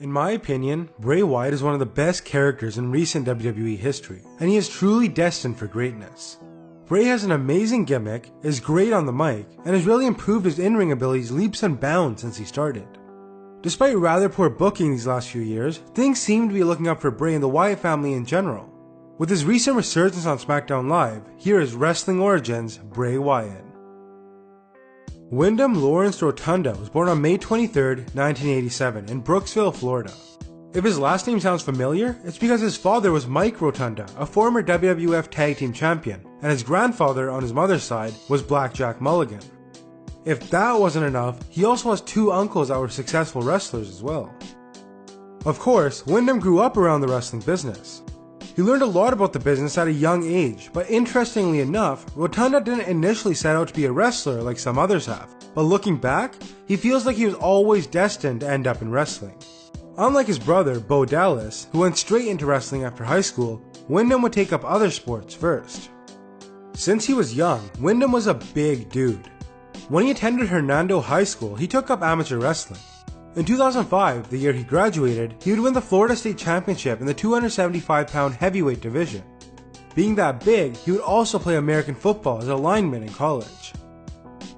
In my opinion, Bray Wyatt is one of the best characters in recent WWE history, and he is truly destined for greatness. Bray has an amazing gimmick, is great on the mic, and has really improved his in-ring abilities leaps and bounds since he started. Despite rather poor booking these last few years, things seem to be looking up for Bray and the Wyatt family in general. With his recent resurgence on SmackDown Live, here is Wrestling Origins Bray Wyatt. Wyndham Lawrence Rotunda was born on May 23, 1987 in Brooksville, Florida. If his last name sounds familiar, it's because his father was Mike Rotunda, a former WWF Tag Team Champion, and his grandfather on his mother's side was Blackjack Mulligan. If that wasn't enough, he also has two uncles that were successful wrestlers as well. Of course, Wyndham grew up around the wrestling business. He learned a lot about the business at a young age, but interestingly enough, Rotunda didn't initially set out to be a wrestler like some others have, but looking back, he feels like he was always destined to end up in wrestling. Unlike his brother, Bo Dallas, who went straight into wrestling after high school, Wyndham would take up other sports first. Since he was young, Wyndham was a big dude. When he attended Hernando High School, he took up amateur wrestling. In 2005, the year he graduated, he would win the Florida State Championship in the 275-pound heavyweight division. Being that big, he would also play American football as a lineman in college.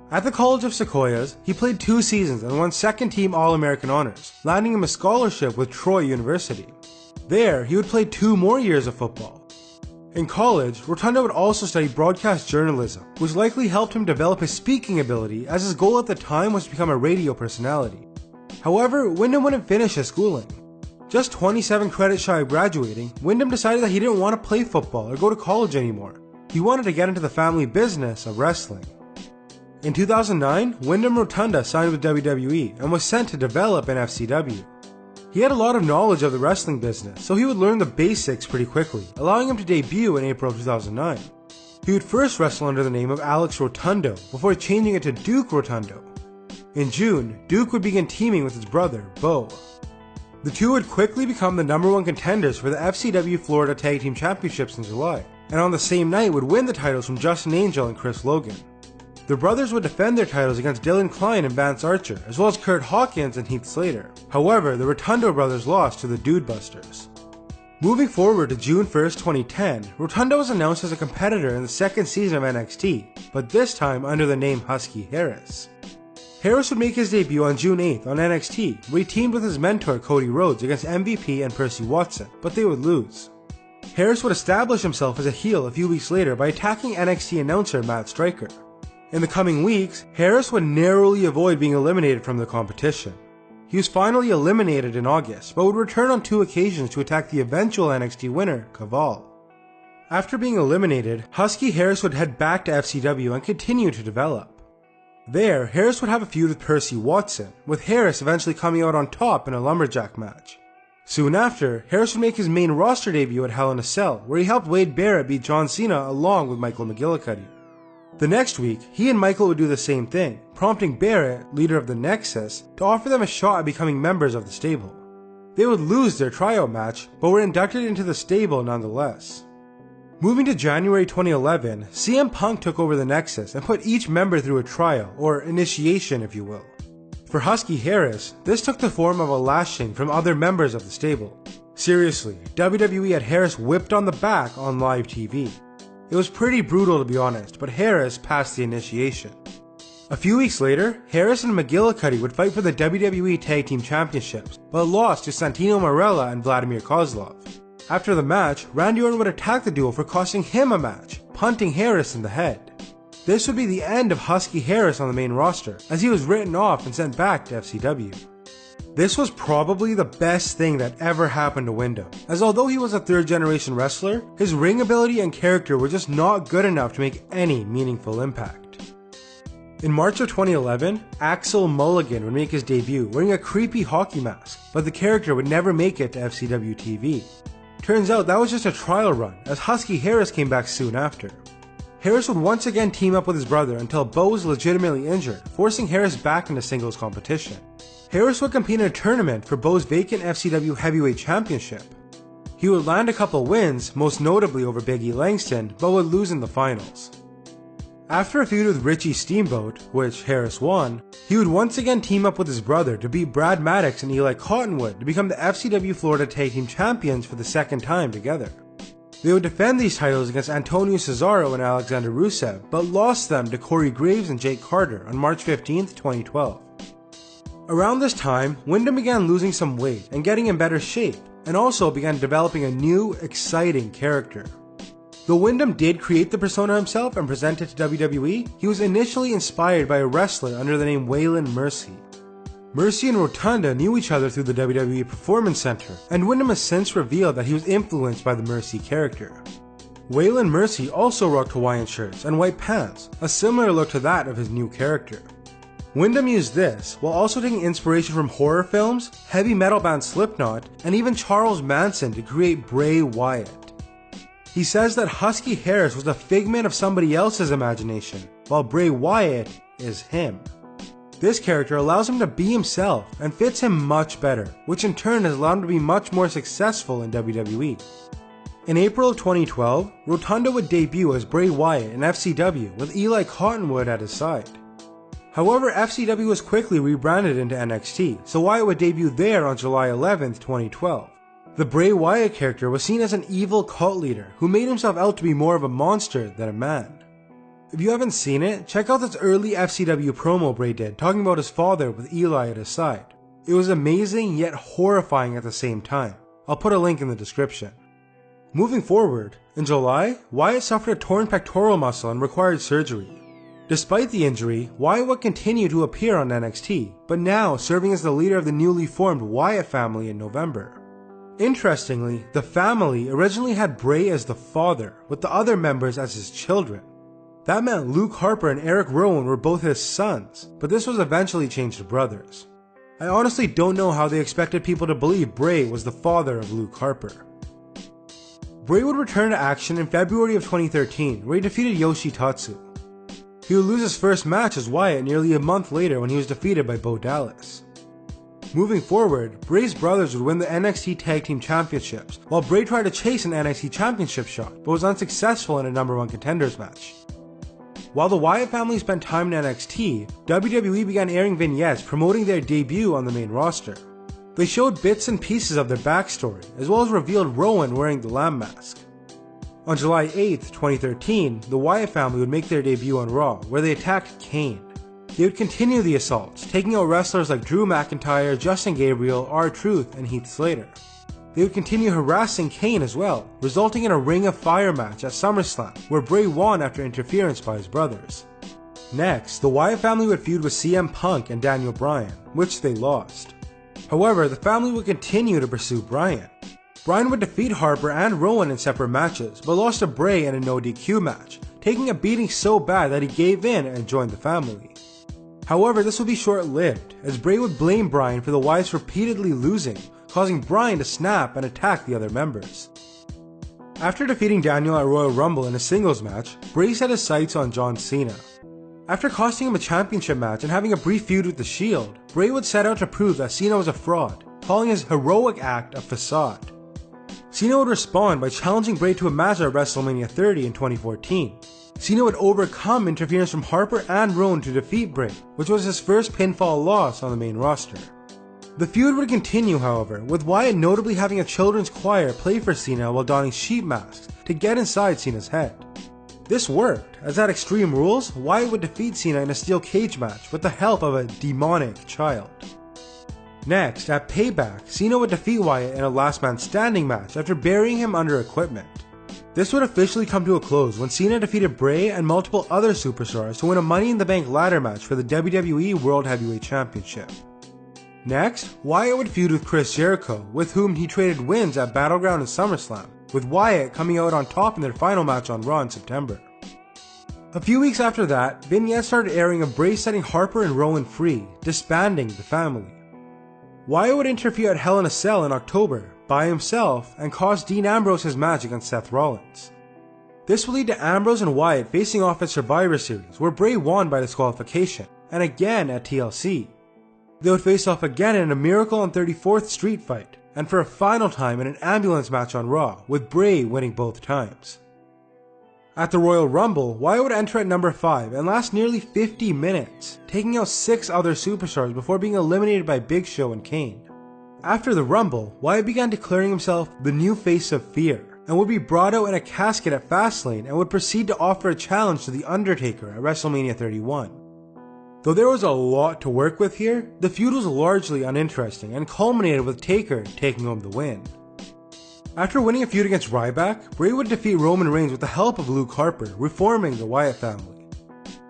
At the College of Sequoias, he played 2 seasons and won second-team All-American honors, landing him a scholarship with Troy University. There, he would play 2 more years of football. In college, Rotunda would also study broadcast journalism, which likely helped him develop his speaking ability, as his goal at the time was to become a radio personality. However, Wyndham wouldn't finish his schooling. Just 27 credits shy of graduating, Wyndham decided that he didn't want to play football or go to college anymore. He wanted to get into the family business of wrestling. In 2009, Wyndham Rotunda signed with WWE and was sent to develop in FCW. He had a lot of knowledge of the wrestling business, so he would learn the basics pretty quickly, allowing him to debut in April of 2009. He would first wrestle under the name of Alex Rotundo before changing it to Duke Rotundo. In June, Duke would begin teaming with his brother, Bo. The two would quickly become the #1 contenders for the FCW Florida Tag Team Championships in July, and on the same night would win the titles from Justin Angel and Chris Logan. The brothers would defend their titles against Dylan Klein and Vance Archer, as well as Kurt Hawkins and Heath Slater. However, the Rotundo brothers lost to the Dude Busters. Moving forward to June 1st, 2010, Rotunda was announced as a competitor in the second season of NXT, but this time under the name Husky Harris. Harris would make his debut on June 8th on NXT, where he teamed with his mentor Cody Rhodes against MVP and Percy Watson, but they would lose. Harris would establish himself as a heel a few weeks later by attacking NXT announcer Matt Striker. In the coming weeks, Harris would narrowly avoid being eliminated from the competition. He was finally eliminated in August, but would return on 2 occasions to attack the eventual NXT winner, Kaval. After being eliminated, Husky Harris would head back to FCW and continue to develop. There, Harris would have a feud with Percy Watson, with Harris eventually coming out on top in a lumberjack match. Soon after, Harris would make his main roster debut at Hell in a Cell, where he helped Wade Barrett beat John Cena along with Michael McGillicuddy. The next week, he and Michael would do the same thing, prompting Barrett, leader of the Nexus, to offer them a shot at becoming members of the stable. They would lose their tryout match, but were inducted into the stable nonetheless. Moving to January 2011, CM Punk took over the Nexus and put each member through a trial, or initiation if you will. For Husky Harris, this took the form of a lashing from other members of the stable. Seriously, WWE had Harris whipped on the back on live TV. It was pretty brutal to be honest, but Harris passed the initiation. A few weeks later, Harris and McGillicuddy would fight for the WWE Tag Team Championships, but lost to Santino Marella and Vladimir Kozlov. After the match, Randy Orton would attack the duo for costing him a match, punting Harris in the head. This would be the end of Husky Harris on the main roster, as he was written off and sent back to FCW. This was probably the best thing that ever happened to Wyndham, as although he was a 3rd generation wrestler, his ring ability and character were just not good enough to make any meaningful impact. In March of 2011, Axel Mulligan would make his debut wearing a creepy hockey mask, but the character would never make it to FCW TV. Turns out that was just a trial run, as Husky Harris came back soon after. Harris would once again team up with his brother until Bo was legitimately injured, forcing Harris back into singles competition. Harris would compete in a tournament for Bo's vacant FCW Heavyweight Championship. He would land a couple wins, most notably over Big E Langston, but would lose in the finals. After a feud with Richie Steamboat, which Harris won, he would once again team up with his brother to beat Brad Maddox and Eli Cottonwood to become the FCW Florida Tag Team Champions for the second time together. They would defend these titles against Antonio Cesaro and Alexander Rusev, but lost them to Corey Graves and Jake Carter on March 15, 2012. Around this time, Windham began losing some weight and getting in better shape, and also began developing a new, exciting character. Though Windham did create the persona himself and present it to WWE, he was initially inspired by a wrestler under the name Waylon Mercy. Mercy and Rotunda knew each other through the WWE Performance Center, and Windham has since revealed that he was influenced by the Mercy character. Waylon Mercy also rocked Hawaiian shirts and white pants, a similar look to that of his new character. Windham used this, while also taking inspiration from horror films, heavy metal band Slipknot, and even Charles Manson to create Bray Wyatt. He says that Husky Harris was a figment of somebody else's imagination, while Bray Wyatt is him. This character allows him to be himself and fits him much better, which in turn has allowed him to be much more successful in WWE. In April of 2012, Rotunda would debut as Bray Wyatt in FCW with Eli Cottonwood at his side. However, FCW was quickly rebranded into NXT, so Wyatt would debut there on July 11, 2012. The Bray Wyatt character was seen as an evil cult leader who made himself out to be more of a monster than a man. If you haven't seen it, check out this early FCW promo Bray did talking about his father with Eli at his side. It was amazing yet horrifying at the same time. I'll put a link in the description. Moving forward, in July, Wyatt suffered a torn pectoral muscle and required surgery. Despite the injury, Wyatt would continue to appear on NXT, but now serving as the leader of the newly formed Wyatt family in November. Interestingly, the family originally had Bray as the father, with the other members as his children. That meant Luke Harper and Eric Rowan were both his sons, but this was eventually changed to brothers. I honestly don't know how they expected people to believe Bray was the father of Luke Harper. Bray would return to action in February of 2013, where he defeated Yoshitatsu. He would lose his first match as Wyatt nearly a month later when he was defeated by Bo Dallas. Moving forward, Bray's brothers would win the NXT Tag Team Championships, while Bray tried to chase an NXT Championship shot, but was unsuccessful in a number 1 contenders match. While the Wyatt family spent time in NXT, WWE began airing vignettes promoting their debut on the main roster. They showed bits and pieces of their backstory, as well as revealed Rowan wearing the lamb mask. On July 8, 2013, the Wyatt family would make their debut on Raw, where they attacked Kane. They would continue the assaults, taking out wrestlers like Drew McIntyre, Justin Gabriel, R-Truth, and Heath Slater. They would continue harassing Kane as well, resulting in a Ring of Fire match at SummerSlam, where Bray won after interference by his brothers. Next, the Wyatt family would feud with CM Punk and Daniel Bryan, which they lost. However, the family would continue to pursue Bryan. Bryan would defeat Harper and Rowan in separate matches, but lost to Bray in a no DQ match, taking a beating so bad that he gave in and joined the family. However, this would be short-lived, as Bray would blame Bryan for the Wyatts repeatedly losing, causing Bryan to snap and attack the other members. After defeating Daniel at Royal Rumble in a singles match, Bray set his sights on John Cena. After costing him a championship match and having a brief feud with The Shield, Bray would set out to prove that Cena was a fraud, calling his heroic act a facade. Cena would respond by challenging Bray to a match at WrestleMania 30 in 2014. Cena would overcome interference from Harper and Rowan to defeat Bray, which was his first pinfall loss on the main roster. The feud would continue, however, with Wyatt notably having a children's choir play for Cena while donning sheep masks to get inside Cena's head. This worked, as at Extreme Rules, Wyatt would defeat Cena in a steel cage match with the help of a demonic child. Next, at Payback, Cena would defeat Wyatt in a last man standing match after burying him under equipment. This would officially come to a close when Cena defeated Bray and multiple other superstars to win a Money in the Bank ladder match for the WWE World Heavyweight Championship. Next, Wyatt would feud with Chris Jericho, with whom he traded wins at Battleground and SummerSlam, with Wyatt coming out on top in their final match on Raw in September. A few weeks after that, vignettes started airing of Bray setting Harper and Rowan free, disbanding the family. Wyatt would interfere at Hell in a Cell in October, by himself, and cost Dean Ambrose his match against Seth Rollins. This would lead to Ambrose and Wyatt facing off at Survivor Series, where Bray won by disqualification, and again at TLC. They would face off again in a Miracle on 34th Street fight, and for a final time in an ambulance match on Raw, with Bray winning both times. At the Royal Rumble, Wyatt would enter at number 5 and last nearly 50 minutes, taking out 6 other superstars before being eliminated by Big Show and Kane. After the Rumble, Wyatt began declaring himself the new face of fear, and would be brought out in a casket at Fastlane and would proceed to offer a challenge to The Undertaker at WrestleMania 31. Though there was a lot to work with here, the feud was largely uninteresting and culminated with Taker taking home the win. After winning a feud against Ryback, Bray would defeat Roman Reigns with the help of Luke Harper, reforming the Wyatt family.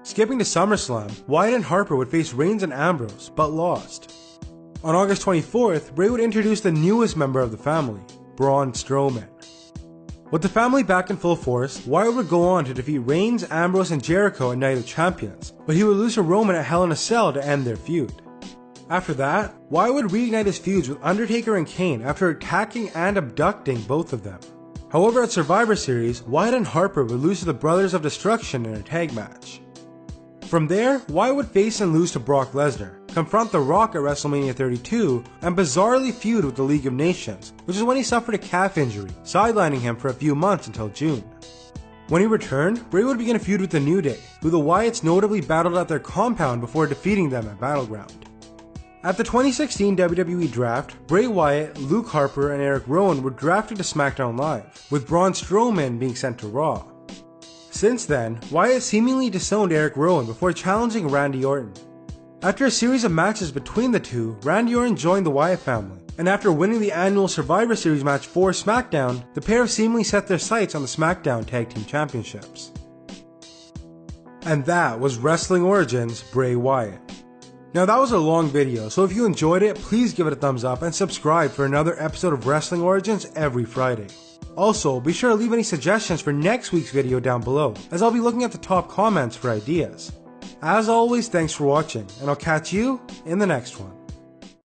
Skipping to SummerSlam, Wyatt and Harper would face Reigns and Ambrose, but lost. On August 24th, Bray would introduce the newest member of the family, Braun Strowman. With the family back in full force, Wyatt would go on to defeat Reigns, Ambrose, and Jericho at Night of Champions, but he would lose to Roman at Hell in a Cell to end their feud. After that, Wyatt would reignite his feuds with Undertaker and Kane after attacking and abducting both of them. However, at Survivor Series, Wyatt and Harper would lose to the Brothers of Destruction in a tag match. From there, Wyatt would face and lose to Brock Lesnar, confront The Rock at WrestleMania 32, and bizarrely feud with the League of Nations, which is when he suffered a calf injury, sidelining him for a few months until June. When he returned, Bray would begin a feud with the New Day, who the Wyatts notably battled at their compound before defeating them at Battleground. At the 2016 WWE Draft, Bray Wyatt, Luke Harper, and Eric Rowan were drafted to SmackDown Live, with Braun Strowman being sent to Raw. Since then, Wyatt seemingly disowned Eric Rowan before challenging Randy Orton. After a series of matches between the two, Randy Orton joined the Wyatt family, and after winning the annual Survivor Series match for SmackDown, the pair seemingly set their sights on the SmackDown Tag Team Championships. And that was Wrestling Origins Bray Wyatt. Now that was a long video, so if you enjoyed it, please give it a thumbs up and subscribe for another episode of Wrestling Origins every Friday. Also, be sure to leave any suggestions for next week's video down below, as I'll be looking at the top comments for ideas. As always, thanks for watching, and I'll catch you in the next one.